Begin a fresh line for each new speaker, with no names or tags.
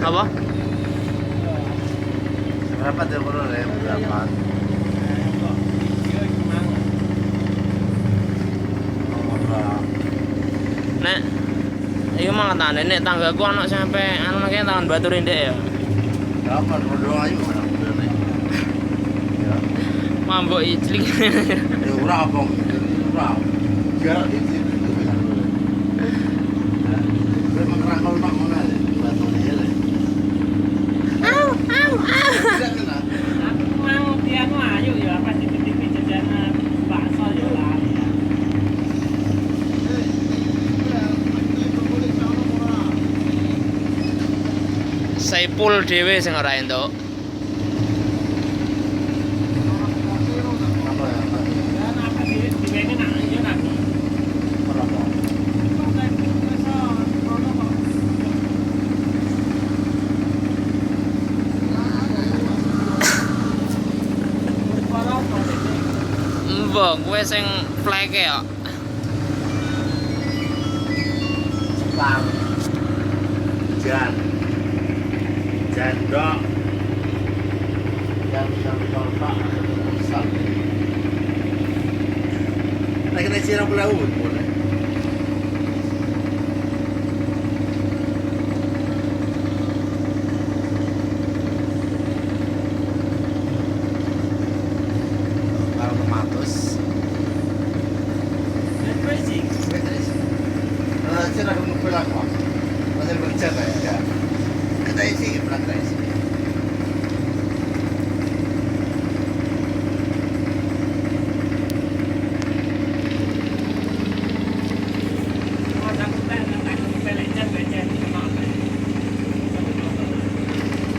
Apa?
Berapa tuh kurang ya? Berapa?
Nek iya mah katane nek tanggaku anak sampai anu nake tangan batu rindek ya.
Berapa? Berdua aja mana? Ya.
Mambok iclik.
Ya ora apa? Ora. Jarak di sini itu kan. Memang rakol mak mana ya? Batu ni ya.
Au au au.
Tidak kena.
Aku mau dia nu ayu ya pas di TV jajan bakso ya lah.
Saipul dhewe sing ora entuk.
Apa ya?
Dan apa di bengkel nak ya nak.
Berapa?
Mbok kowe sing fleke ya.
Sepang. Jan. Jandok. Jam kolpak atau pusat. Nah, kena siram laut boleh. Kalau tomatus.
Crazy.
Betres. Sira kamu pulang kok. Masih bercerita ya. Kita isi belakang isi.